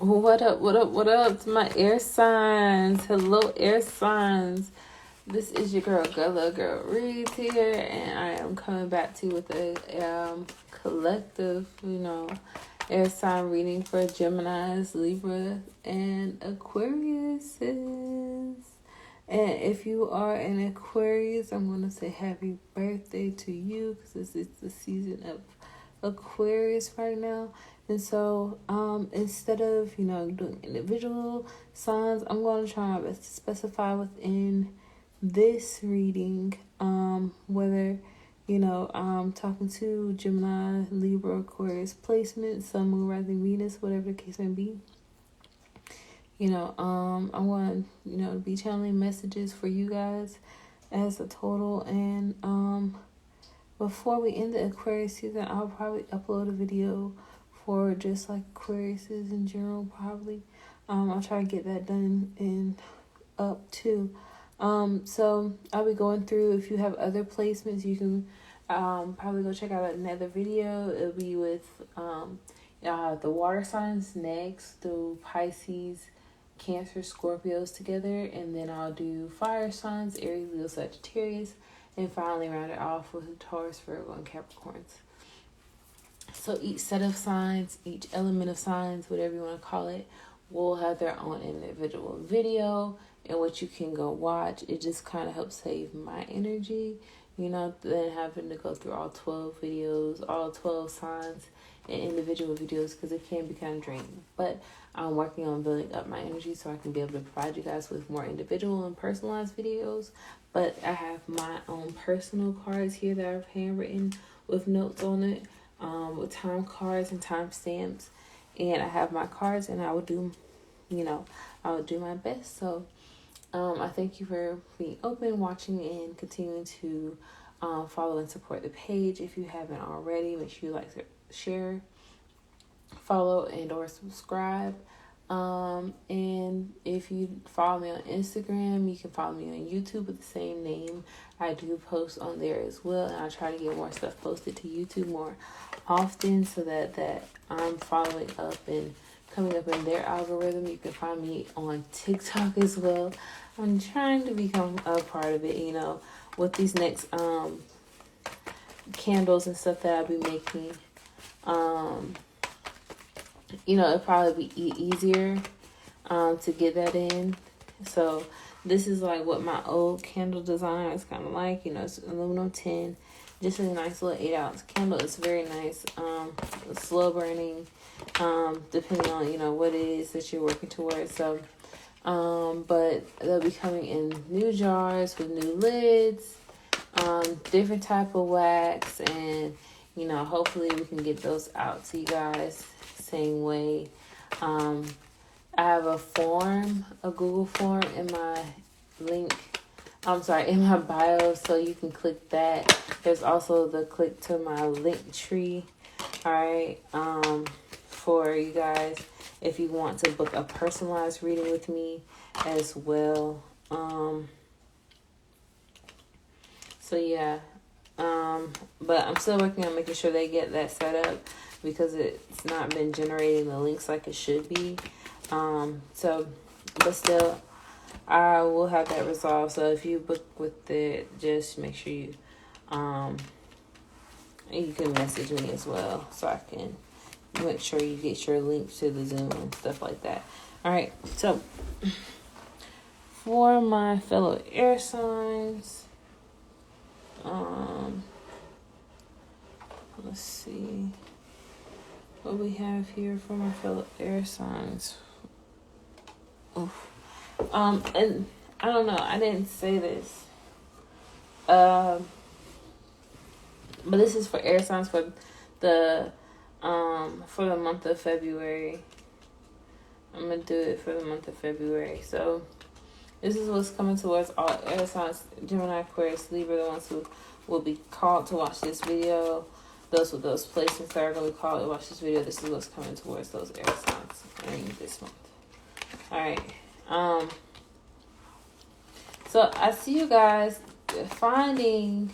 What up, what up, what up to my air signs? Hello, air signs. This is your girl, Girl Reads here, and I am coming back to you with a collective, air sign reading for Geminis, Libra, and Aquariuses. And if you are an Aquarius, I'm going to say happy birthday to you because this is the season of Aquarius right now. And so instead of doing individual signs, I'm going to try my best to specify within this reading whether I'm talking to Gemini, Libra, Aquarius placement, Sun, Moon, Rising, Venus, whatever the case may be. I want to be channeling messages for you guys as a total. And before we end the Aquarius season, I'll probably upload a video for just like Aquariuses in general, probably. I'll try to get that done and up too. So I'll be going through. If you have other placements, you can probably go check out another video. It'll be with the water signs next, the Pisces, Cancer, Scorpios together, and then I'll do fire signs, Aries, Leo, Sagittarius, and finally round it off with Taurus, Virgo, and Capricorns. So each set of signs, each element of signs, whatever you want to call it, will have their own individual video and what you can go watch. It just kind of helps save my energy, than having to go through all 12 videos, all 12 signs and individual videos, because it can be kind of draining. But I'm working on building up my energy so I can be able to provide you guys with more individual and personalized videos. But I have my own personal cards here that I've handwritten with notes on it, with time cards and time stamps. And I have my cards, and I would do my best. So I thank you for being open, watching, and continuing to follow and support the page. If you haven't already, make sure you like, share, follow, and or subscribe. And if you follow me on Instagram, you can follow me on YouTube with the same name. I do post on there as well, and I try to get more stuff posted to YouTube more often so that I'm following up and coming up in their algorithm. You can find me on TikTok as well. I'm trying to become a part of it, with these next candles and stuff that I'll be making. It'll probably be easier to get that in. So this is like what my old candle design is kind of like. It's aluminum tin, just a nice little 8-ounce candle. It's very nice, slow burning, depending on what it is that you're working towards. So but they'll be coming in new jars with new lids, different type of wax, and hopefully we can get those out to you guys same way. I have a Google form in my in my bio, so you can click that. There's also the click to my link tree, alright, for you guys if you want to book a personalized reading with me as well. So yeah, but I'm still working on making sure they get that set up because it's not been generating the links like it should be. But still, I will have that resolved. So if you book with it, just make sure you can message me as well so I can make sure you get your link to the Zoom and stuff like that. All right, so for my fellow air signs, let's see what we have here for my fellow air signs. And I don't know, I didn't say this, but this is for air signs for the month of February. I'm gonna do it for the month of February. So this is what's coming towards all air signs: Gemini, Aquarius, Libra, the ones who will be called to watch this video. Those with those placements that are going to be called to watch this video, this is what's coming towards those air signs during this month. Alright. So I see you guys finding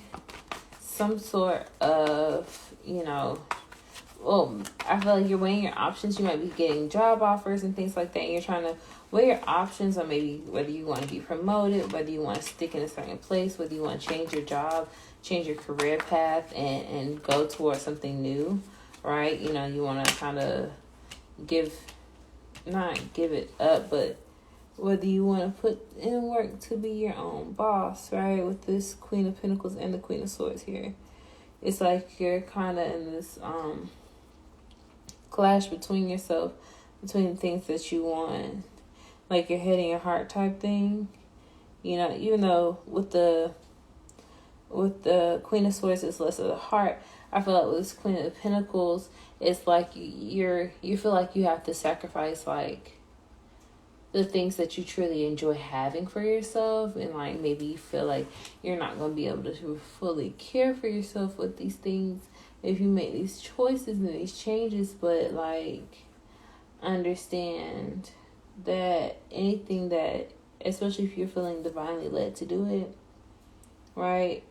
some sort of, I feel like you're weighing your options. You might be getting job offers and things like that. And you're trying to weigh your options on maybe whether you want to be promoted, whether you want to stick in a certain place, whether you want to change your job, change your career path, and go towards something new, right? You know, you want to kind of not give it up, but whether you want to put in work to be your own boss, right? With this Queen of Pentacles and the Queen of Swords here. It's like you're kind of in this clash between yourself, between the things that you want, like your head and your heart type thing. You know, even though with the Queen of Swords it's less of the heart, I feel like with this Queen of Pentacles, it's like you feel like you have to sacrifice like the things that you truly enjoy having for yourself, and like maybe you feel like you're not going to be able to fully care for yourself with these things if you make these choices and these changes. But like, understand that anything that, especially if you're feeling divinely led to do it, right,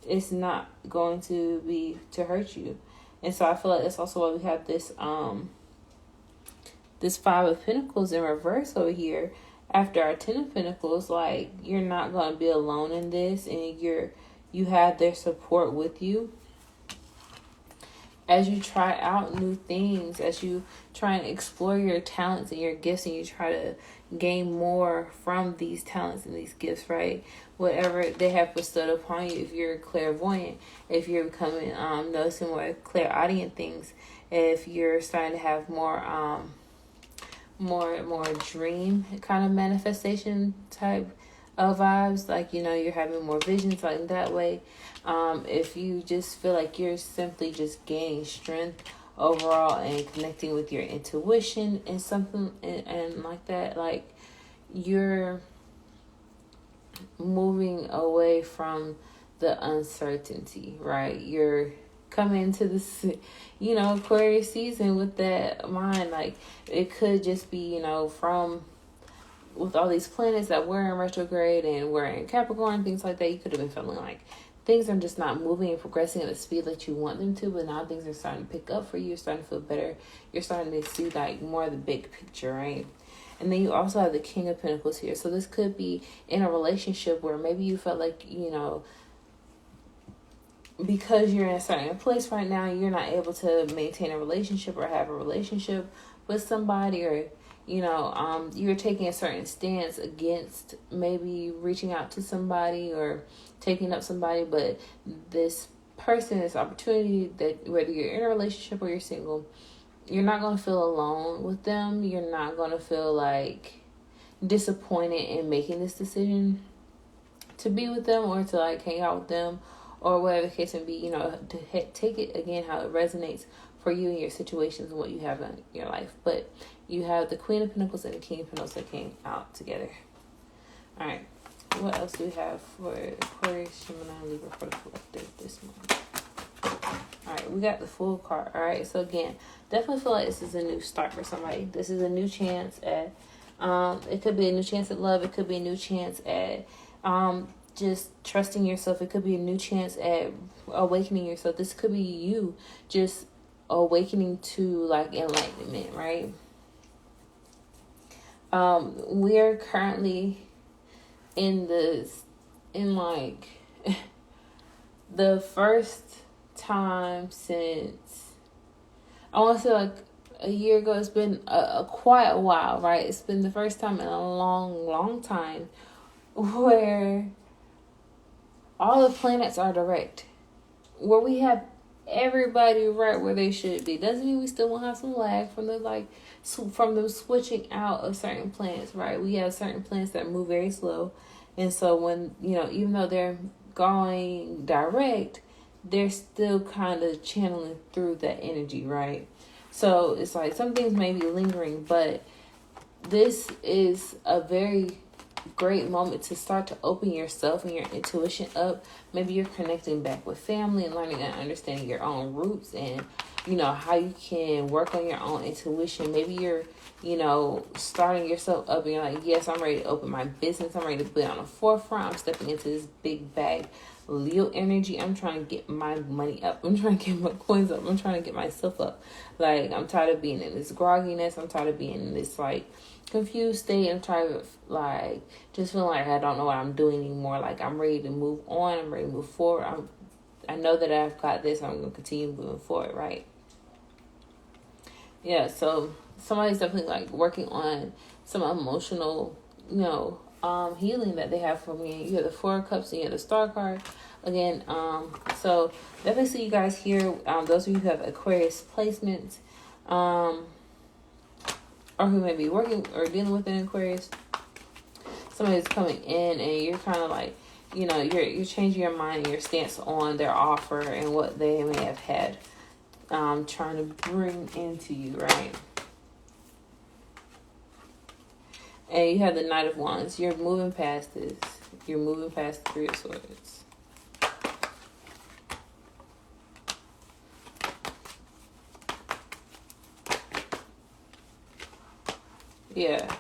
it's not going to be to hurt you. And so I feel like that's also why we have this this Five of Pentacles in reverse over here after our Ten of Pentacles. Like, you're not going to be alone in this, and you have their support with you as you try out new things, as you try and explore your talents and your gifts, and you try to gain more from these talents and these gifts, right? Whatever they have bestowed upon you. If you're clairvoyant, if you're becoming noticing more clairaudient things, if you're starting to have more dream kind of manifestation type of vibes, like, you know, you're having more visions like that way. If you just feel like you're simply just gaining strength overall and connecting with your intuition and something and like that, like you're moving away from the uncertainty, right? You're coming into this, you know, Aquarius season with that mind. Like, it could just be, you know, from with all these planets that were in retrograde and were in Capricorn, things like that, you could have been feeling like things are just not moving and progressing at the speed that you want them to. But now things are starting to pick up for you. You're starting to feel better. You're starting to see like more of the big picture, right? And then you also have the King of Pentacles here. So this could be in a relationship where maybe you felt like, you know, because you're in a certain place right now, you're not able to maintain a relationship or have a relationship with somebody, or, you know, you're taking a certain stance against maybe reaching out to somebody or taking up somebody. But this person, this opportunity, that whether you're in a relationship or you're single, you're not going to feel alone with them. You're not going to feel like disappointed in making this decision to be with them or to like hang out with them, or whatever the case may be, you know, to take it again how it resonates for you and your situations and what you have in your life. But you have the Queen of Pentacles and the King of Pentacles that came out together. All right. What else do we have for Aquarius, Gemini, Libra for the collective this month? All right. We got the Fool card. All right. So again, definitely feel like this is a new start for somebody. This is a new chance at, it could be a new chance at love. It could be a new chance at, just trusting yourself. It could be a new chance at awakening yourself. This could be you just awakening to like enlightenment, right? We're currently in like the first time since, I want to say like a year ago. It's been quite a while, right? It's been the first time in a long time where all the planets are direct, where we have everybody right where they should be. Doesn't mean we still won't have some lag from from them switching out of certain planets, right? We have certain planets that move very slow, and so when, you know, even though they're going direct, they're still kind of channeling through that energy, right? So it's like some things may be lingering, but this is a very great moment to start to open yourself and your intuition up. Maybe you're connecting back with family and learning and understanding your own roots and how you can work on your own intuition. Maybe you're, starting yourself up and you're like, yes, I'm ready to open my business. I'm ready to be on the forefront. I'm stepping into this big bag. Leo energy. I'm trying to get my money up. I'm trying to get my coins up. I'm trying to get myself up. Like, I'm tired of being in this grogginess. I'm tired of being in this, like, confused state. I'm tired of, like, just feeling like I don't know what I'm doing anymore. Like, I'm ready to move on. I'm ready to move forward. I know that I've got this. I'm going to continue moving forward, right? Yeah, so somebody's definitely, like, working on some emotional, healing that they have for me. You have the Four of Cups and you have the Star card. Again, so definitely see you guys here. Those of you who have Aquarius placements, or who may be working or dealing with an Aquarius, somebody's coming in and you're kind of like, you're changing your mind and your stance on their offer and what they may have had, trying to bring into you, right? And you have the Knight of Wands. You're moving past this. You're moving past the Three of Swords. Yeah.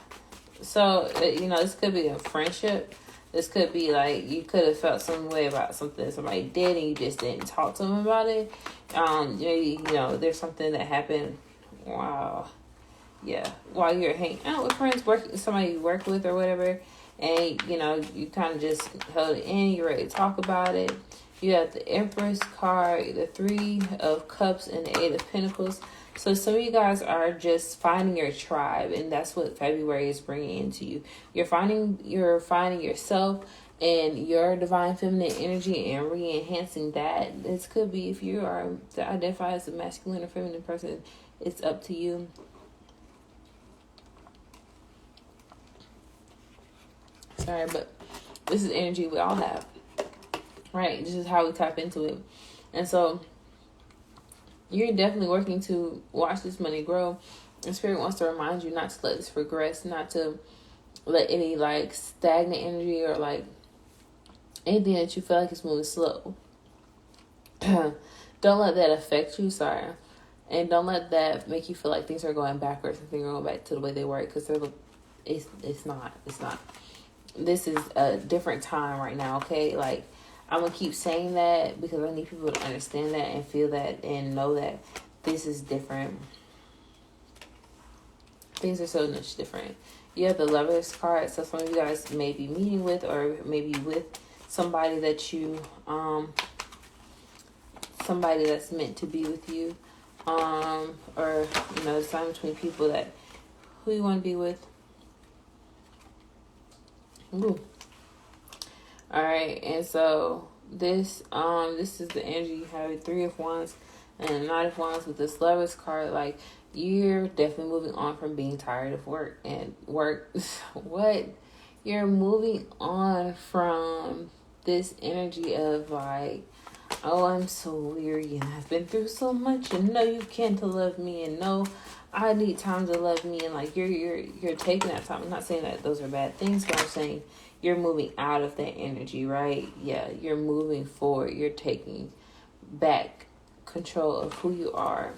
So, this could be a friendship. This could be like you could have felt some way about something somebody did and you just didn't talk to them about it. Maybe, there's something that happened. Wow. Yeah. While you're hanging out with friends, somebody you work with or whatever, and, you kind of just held it in. You're ready to talk about it. You have the Empress card, the Three of Cups, and the Eight of Pentacles. So some of you guys are just finding your tribe, and that's what February is bringing into you. You're finding yourself and your divine feminine energy and re-enhancing that. This could be, if you are to identify as a masculine or feminine person, it's up to you. Sorry, but this is energy we all have, right? This is how we tap into it. And so you're definitely working to watch this money grow. And Spirit wants to remind you not to let this regress, not to let any, like, stagnant energy or, like, anything that you feel like is moving slow. Don't let that affect you, sorry. And don't let that make you feel like things are going backwards and things are going back to the way they were, because it's not. This is a different time right now, okay? Like, I'm going to keep saying that because I need people to understand that and feel that and know that this is different. Things are so much different. You have the Lovers card, so some of you guys may be meeting with or maybe with somebody that you, somebody that's meant to be with you, or, the time between people that, who you want to be with. Ooh. All right, and so this is the energy. You have a Three of Wands and a Knight of Wands with this Lovers card. Like, you're definitely moving on from being tired of work. What? You're moving on from this energy of, like, oh, I'm so weary and I've been through so much and no, you can't to love me, and no, I need time to love me, and, like, you're taking that time. I'm not saying that those are bad things, but I'm saying you're moving out of that energy, right? Yeah, you're moving forward. You're taking back control of who you are.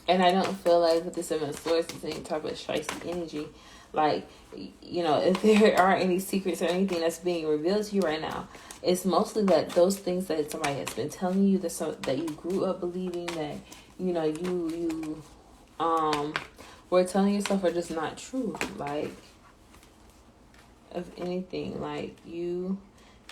And I don't feel like with the Seven of Swords, it's any type of shiesty energy. Like, if there are any secrets or anything that's being revealed to you right now, it's mostly that those things that somebody has been telling you, that you grew up believing, that, you were telling yourself are just not true. Like, of anything, like, you're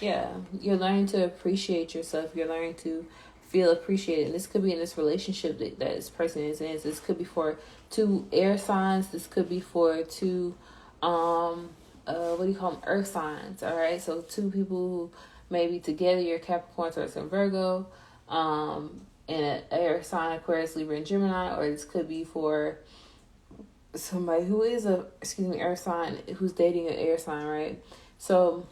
learning to appreciate yourself. You're learning to feel appreciated. And this could be in this relationship that this person is in. This could be for two air signs. This could be for two, earth signs. All right. So two people who may be together. You're Capricorn, Taurus, and Virgo, and an air sign, Aquarius, Libra, and Gemini. Or this could be for somebody who is air sign, who's dating an air sign, right? So,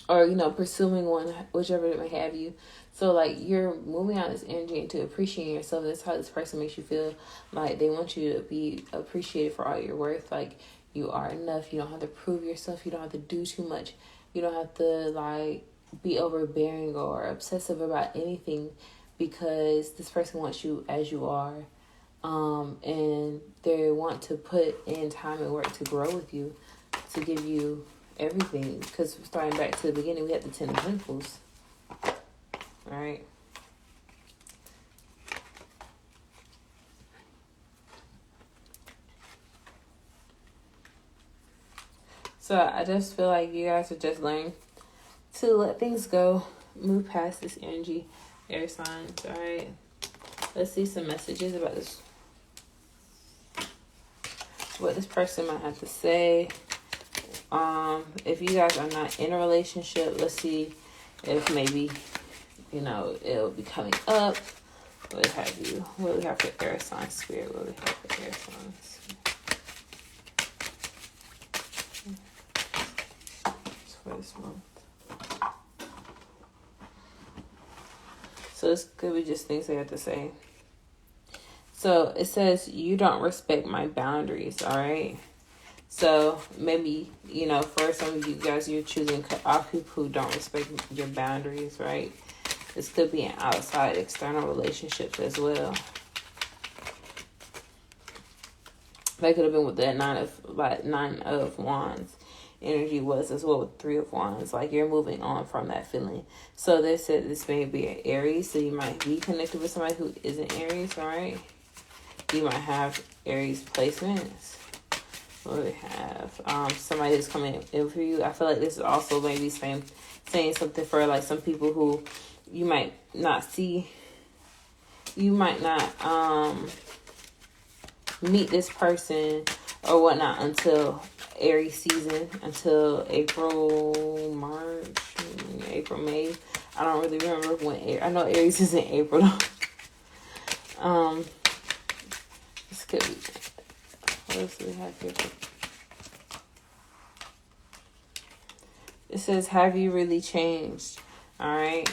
or, pursuing one, whichever it may have you. So, like, you're moving out this energy into appreciating yourself. That's how this person makes you feel. Like, they want you to be appreciated for all your worth. Like, you are enough. You don't have to prove yourself. You don't have to do too much. You don't have to, like, be overbearing or obsessive about anything, because this person wants you as you are. And they want to put in time and work to grow with you, to give you everything. Because starting back to the beginning, we had the 10 of Pentacles. All right. So I just feel like you guys are just learning to let things go, move past this energy, air signs. All right. Let's see some messages about this. What this person might have to say. If you guys are not in a relationship, let's see if maybe, you know, it'll be coming up. What have you? What do we have for air sign spirit? What do we have for air signs? For this month. So this could be just things they have to say. So it says, you don't respect my boundaries, all right? So maybe, you know, for some of you guys, you're choosing to cut off people who don't respect your boundaries, right? This could be an outside, external relationships as well. That could have been with that nine of wands energy was as well with 3 of wands. Like you're moving on from that feeling. So they said this may be an Aries. So you might be connected with somebody who isn't Aries, all right? You might have Aries placements. What do we have? Somebody who's coming in for you. I feel like this is also maybe saying something for like some people who you might not see. You might not meet this person or whatnot until Aries season, until April, May. I don't really remember when. I know Aries is in April. This could be. What else do we have here? It says, have you really changed? All right.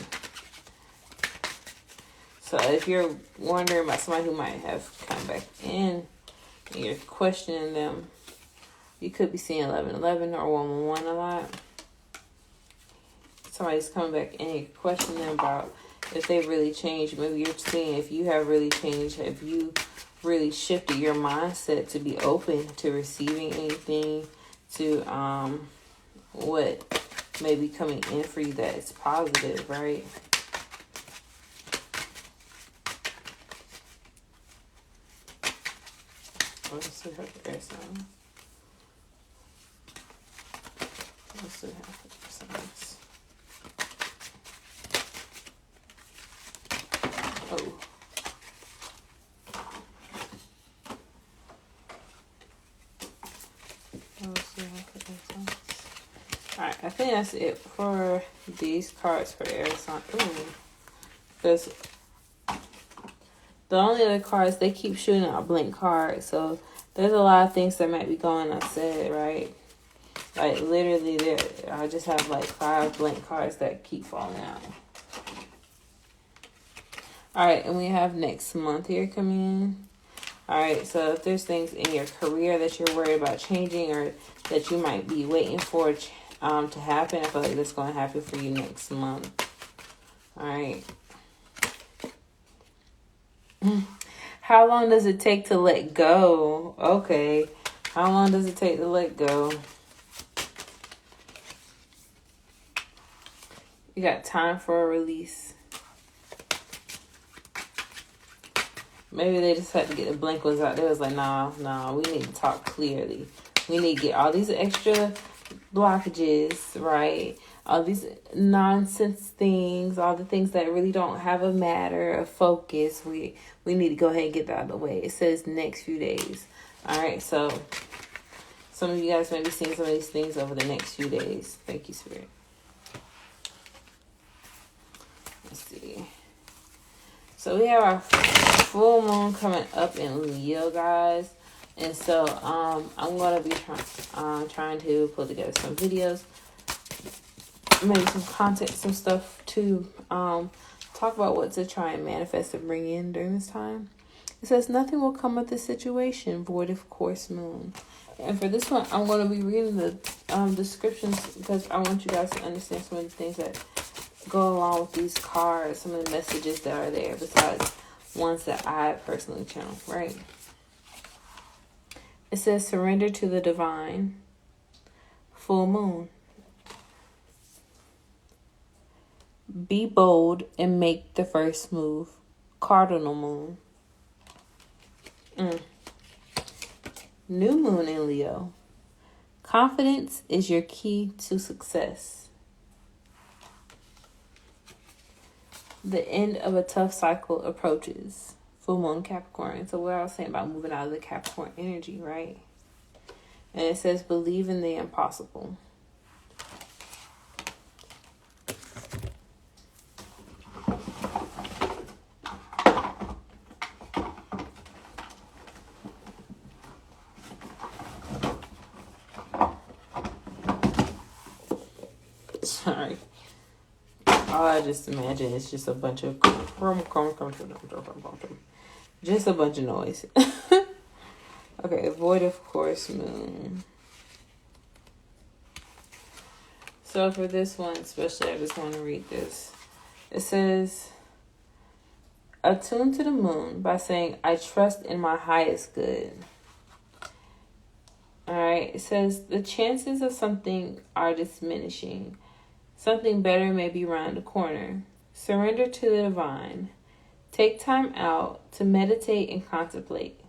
So if you're wondering about somebody who might have come back in and you're questioning them, you could be seeing 1111 or 111 a lot. Somebody's coming back in and you're questioning them about if they've really changed. Maybe you're seeing if you have really changed, if you really shifted your mindset to be open to receiving anything, to what may be coming in for you that is positive, right? Let's see her air sign. Let's see her air signs. Oh. Alright, I think that's it for these cards for air sign. Because the only other cards, they keep shooting out blank cards. So there's a lot of things that might be going unsaid, right? Like literally I just have like 5 blank cards that keep falling out. Alright, and we have next month here coming in. Alright, so if there's things in your career that you're worried about changing or that you might be waiting for to happen, I feel like that's going to happen for you next month. Alright. How long does it take to let go? Okay. How long does it take to let go? You got time for a release. Maybe they just had to get the blank ones out there. It was like, nah, we need to talk clearly. We need to get all these extra blockages, right? All these nonsense things, all the things that really don't have a matter of focus. We need to go ahead and get that out of the way. It says next few days. All right, so some of you guys may be seeing some of these things over the next few days. Thank you, Spirit. Let's see. So we have our full moon coming up in Leo, guys. And so I'm going to be trying to put together some videos, maybe some content, some stuff to talk about what to try and manifest and bring in during this time. It says, nothing will come of this situation, void of course moon. And for this one, I'm going to be reading the descriptions because I want you guys to understand some of the things that go along with these cards, some of the messages that are there besides ones that I personally channel, right? It says surrender to the divine. Full moon. Be bold and make the first move. Cardinal moon. New moon in Leo. Confidence is your key to success. The end of a tough cycle approaches. Full moon Capricorn. So what I was saying about moving out of the Capricorn energy, right? And it says believe in the impossible. Sorry. All I just imagine is just a bunch of just a bunch of noise. Okay, void of course moon. So for this one especially, I just want to read this. It says, attune to the moon by saying, I trust in my highest good. Alright, it says, the chances of something are diminishing. Something better may be around the corner. Surrender to the divine. Take time out to meditate and contemplate.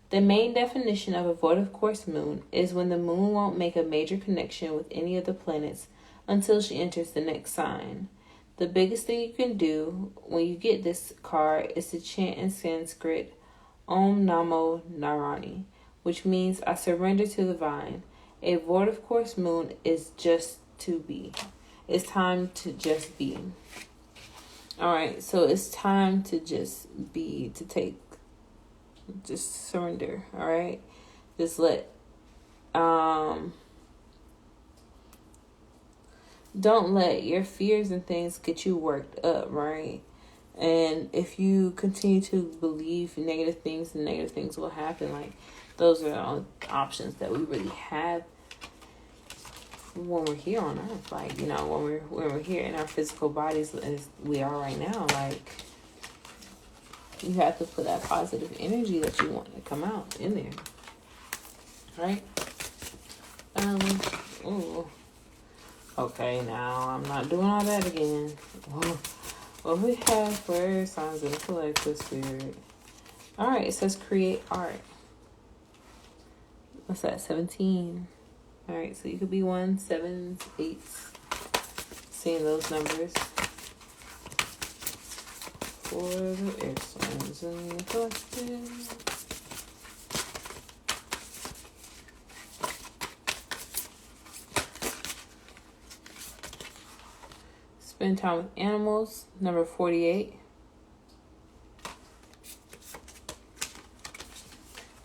The main definition of a void of course moon is when the moon won't make a major connection with any of the planets until she enters the next sign. The biggest thing you can do when you get this card is to chant in Sanskrit, Om Namo Narani, which means I surrender to the divine. A void of course moon is just to be. It's time to just be. Alright, so it's time to just be, to take, just surrender, alright? Just let, don't let your fears and things get you worked up, right? And if you continue to believe negative things, then negative things will happen. Like, those are all options that we really have when we're here on earth. Like, you know, when we're here in our physical bodies as we are right now, like, you have to put that positive energy that you want to come out in there, right? Ooh. Okay, now I'm not doing all that again. What we have for air signs in the collective spirit. Alright, it says create art. What's that? 17. Alright, so you could be 1, 7, 8. Seeing those numbers. For the air signs in the collective. Spend time with animals, number 48.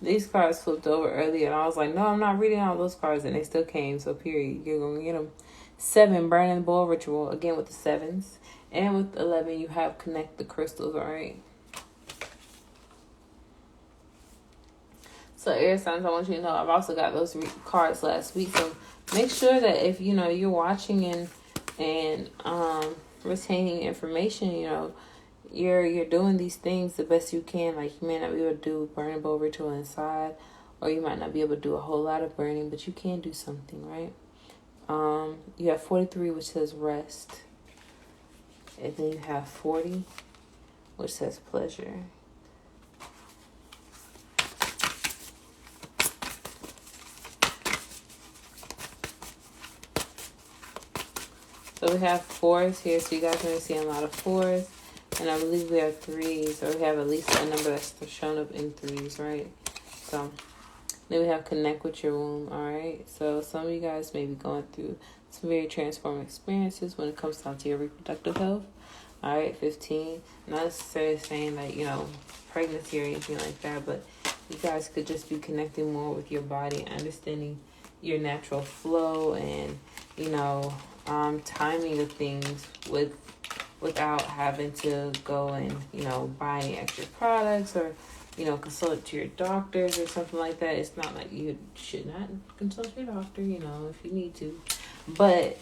These cards flipped over earlier, and I was like, no, I'm not reading all those cards, and they still came, so period. You're going to get them. 7, burning the bowl ritual, again with the 7s. And with 11, you have connect the crystals, all right? So air signs, I want you to know, I've also got those cards last week, so make sure that if, you know, you're watching and retaining information, you know, you're doing these things the best you can. Like, you may not be able to do burning bowl ritual inside, or you might not be able to do a whole lot of burning, but you can do something, right? You have 43, which says rest, and then you have 40, which says pleasure. So we have 4s here, so you guys are going to see a lot of 4s. And I believe we have 3s, or we have at least a number that's shown up in 3s, right? So then we have connect with your womb, all right? So some of you guys may be going through some very transforming experiences when it comes down to your reproductive health. All right, 15. Not necessarily saying that, you know, pregnancy or anything like that, but you guys could just be connecting more with your body, understanding your natural flow, and, you know, timing of things without having to go and, you know, buy any extra products or, you know, consult to your doctors or something like that. It's not like you should not consult your doctor, you know, if you need to. But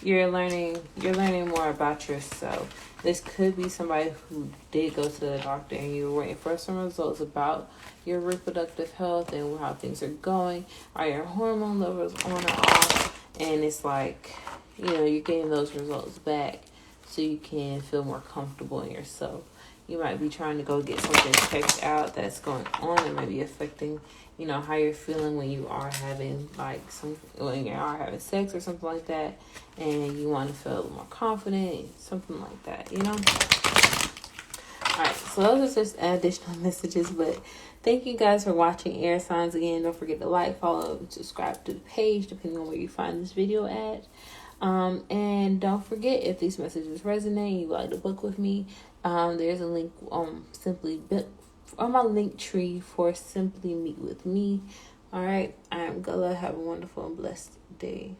you're learning more about yourself. This could be somebody who did go to the doctor and you were waiting for some results about your reproductive health and how things are going. Are your hormone levels on or off? And it's like, you're getting those results back so you can feel more comfortable in yourself. You might be trying to go get something checked out that's going on and maybe affecting, how you're feeling when you are having when you are having sex or something like that, and you want to feel a little more confident, something like that, Alright, so those are just additional messages, but thank you guys for watching Air Signs. Again, don't forget to like, follow, and subscribe to the page, depending on where you find this video at. And don't forget, if these messages resonate, you like to book with me, there's a link on my link tree for Simply Meet with Me. Alright, I am Gullah. Have a wonderful and blessed day.